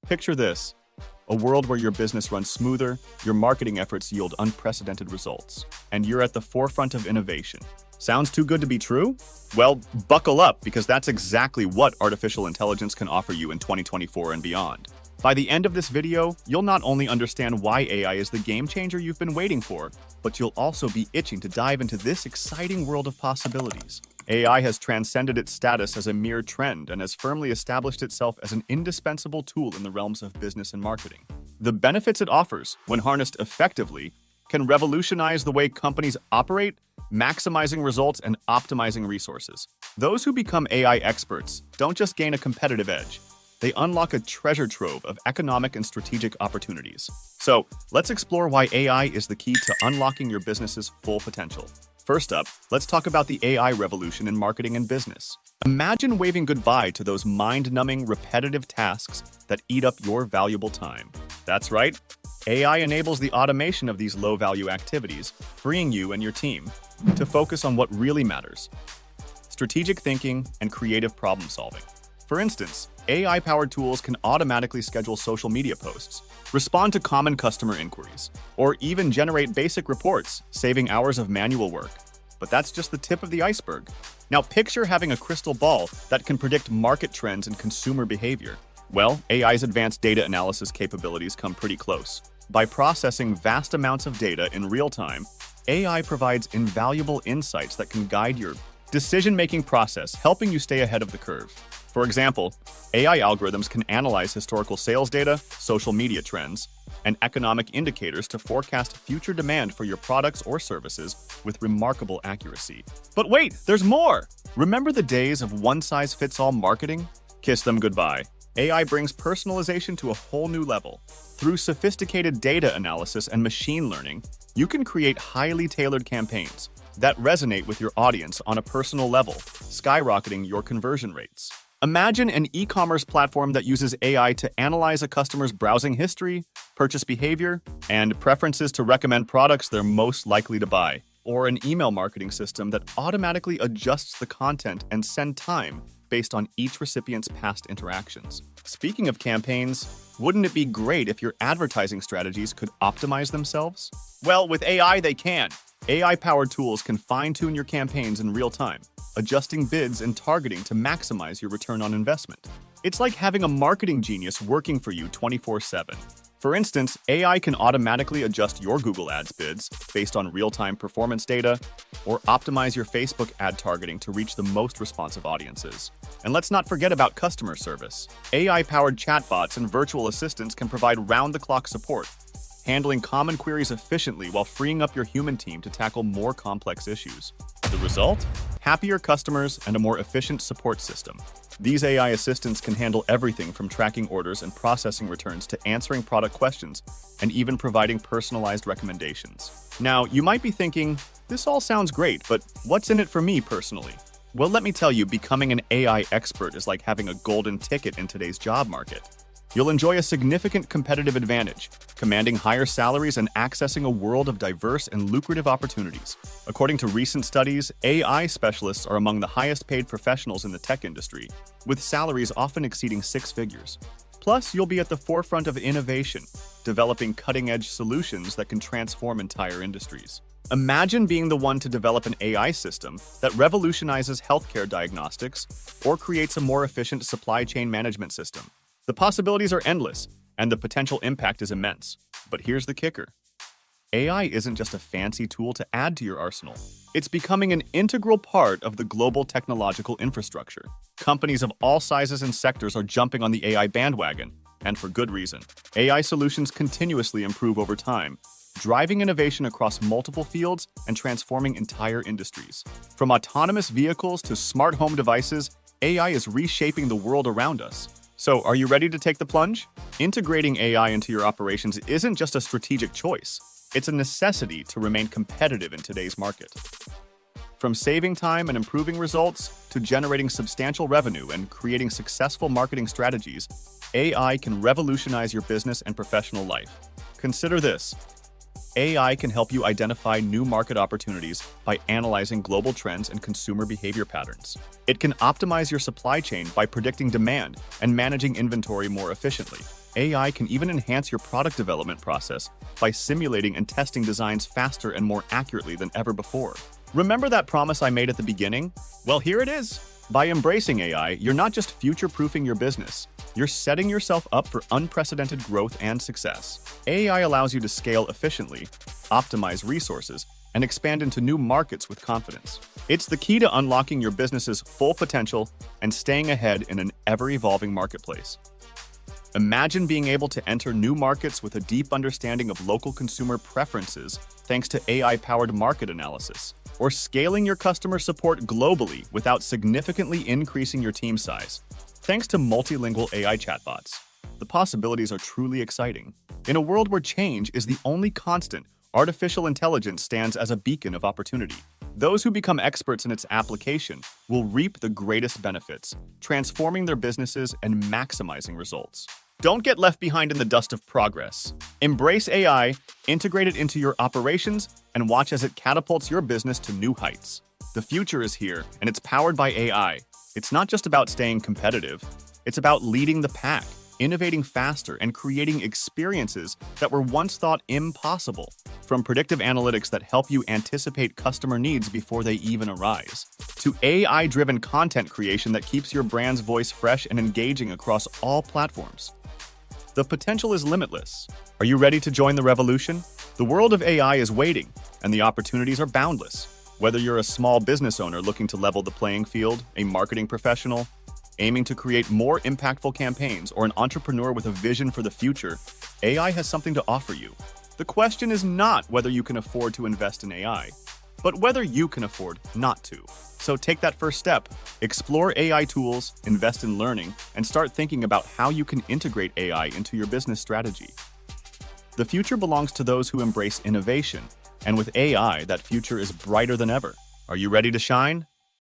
Picture this, a world where your business runs smoother, your marketing efforts yield unprecedented results, and you're at the forefront of innovation. Sounds too good to be true? Well, buckle up, because that's exactly what artificial intelligence can offer you in 2024 and beyond. By the end of this video, you'll not only understand why AI is the game changer you've been waiting for, but you'll also be itching to dive into this exciting world of possibilities. AI has transcended its status as a mere trend and has firmly established itself as an indispensable tool in the realms of business and marketing. The benefits it offers, when harnessed effectively, can revolutionize the way companies operate, maximizing results and optimizing resources. Those who become AI experts don't just gain a competitive edge, they unlock a treasure trove of economic and strategic opportunities. So, let's explore why AI is the key to unlocking your business's full potential. First up, let's talk about the AI revolution in marketing and business. Imagine waving goodbye to those mind-numbing, repetitive tasks that eat up your valuable time. That's right, AI enables the automation of these low-value activities, freeing you and your team to focus on what really matters: strategic thinking and creative problem-solving. For instance, AI-powered tools can automatically schedule social media posts, respond to common customer inquiries, or even generate basic reports, saving hours of manual work. But that's just the tip of the iceberg. Now picture having a crystal ball that can predict market trends and consumer behavior. Well, AI's advanced data analysis capabilities come pretty close. By processing vast amounts of data in real time, AI provides invaluable insights that can guide your decision-making process, helping you stay ahead of the curve. For example, AI algorithms can analyze historical sales data, social media trends, and economic indicators to forecast future demand for your products or services with remarkable accuracy. But wait, there's more! Remember the days of one-size-fits-all marketing? Kiss them goodbye. AI brings personalization to a whole new level. Through sophisticated data analysis and machine learning, you can create highly tailored campaigns that resonate with your audience on a personal level, skyrocketing your conversion rates. Imagine an e-commerce platform that uses AI to analyze a customer's browsing history, purchase behavior, and preferences to recommend products they're most likely to buy. Or an email marketing system that automatically adjusts the content and send time based on each recipient's past interactions. Speaking of campaigns, wouldn't it be great if your advertising strategies could optimize themselves? Well, with AI, they can. AI-powered tools can fine-tune your campaigns in real time, adjusting bids and targeting to maximize your return on investment. It's like having a marketing genius working for you 24/7. For instance, AI can automatically adjust your Google Ads bids based on real-time performance data, or optimize your Facebook ad targeting to reach the most responsive audiences. And let's not forget about customer service. AI-powered chatbots and virtual assistants can provide round-the-clock support, handling common queries efficiently while freeing up your human team to tackle more complex issues. The result? Happier customers and a more efficient support system. These AI assistants can handle everything from tracking orders and processing returns to answering product questions and even providing personalized recommendations. Now, you might be thinking, this all sounds great, but what's in it for me personally? Well, let me tell you, becoming an AI expert is like having a golden ticket in today's job market. You'll enjoy a significant competitive advantage, commanding higher salaries and accessing a world of diverse and lucrative opportunities. According to recent studies, AI specialists are among the highest-paid professionals in the tech industry, with salaries often exceeding six figures. Plus, you'll be at the forefront of innovation, developing cutting-edge solutions that can transform entire industries. Imagine being the one to develop an AI system that revolutionizes healthcare diagnostics or creates a more efficient supply chain management system. The possibilities are endless, and the potential impact is immense. But here's the kicker. AI isn't just a fancy tool to add to your arsenal. It's becoming an integral part of the global technological infrastructure. Companies of all sizes and sectors are jumping on the AI bandwagon, and for good reason. AI solutions continuously improve over time, driving innovation across multiple fields and transforming entire industries. From autonomous vehicles to smart home devices, AI is reshaping the world around us. So, are you ready to take the plunge? Integrating AI into your operations isn't just a strategic choice. It's a necessity to remain competitive in today's market. From saving time and improving results to generating substantial revenue and creating successful marketing strategies, AI can revolutionize your business and professional life. Consider this. AI can help you identify new market opportunities by analyzing global trends and consumer behavior patterns. It can optimize your supply chain by predicting demand and managing inventory more efficiently. AI can even enhance your product development process by simulating and testing designs faster and more accurately than ever before. Remember that promise I made at the beginning? Well, here it is. By embracing AI, you're not just future-proofing your business, you're setting yourself up for unprecedented growth and success. AI allows you to scale efficiently, optimize resources, and expand into new markets with confidence. It's the key to unlocking your business's full potential and staying ahead in an ever-evolving marketplace. Imagine being able to enter new markets with a deep understanding of local consumer preferences thanks to AI-powered market analysis, or scaling your customer support globally without significantly increasing your team size, thanks to multilingual AI chatbots. The possibilities are truly exciting. In a world where change is the only constant, artificial intelligence stands as a beacon of opportunity. Those who become experts in its application will reap the greatest benefits, transforming their businesses and maximizing results. Don't get left behind in the dust of progress. Embrace AI, integrate it into your operations, and watch as it catapults your business to new heights. The future is here, and it's powered by AI. It's not just about staying competitive. It's about leading the pack, innovating faster, and creating experiences that were once thought impossible. From predictive analytics that help you anticipate customer needs before they even arise, to AI-driven content creation that keeps your brand's voice fresh and engaging across all platforms. The potential is limitless. Are you ready to join the revolution? The world of AI is waiting, and the opportunities are boundless. Whether you're a small business owner looking to level the playing field, a marketing professional aiming to create more impactful campaigns, or an entrepreneur with a vision for the future, AI has something to offer you. The question is not whether you can afford to invest in AI, but whether you can afford not to. So take that first step. Explore AI tools, invest in learning, and start thinking about how you can integrate AI into your business strategy. The future belongs to those who embrace innovation, and with AI, that future is brighter than ever. Are you ready to shine?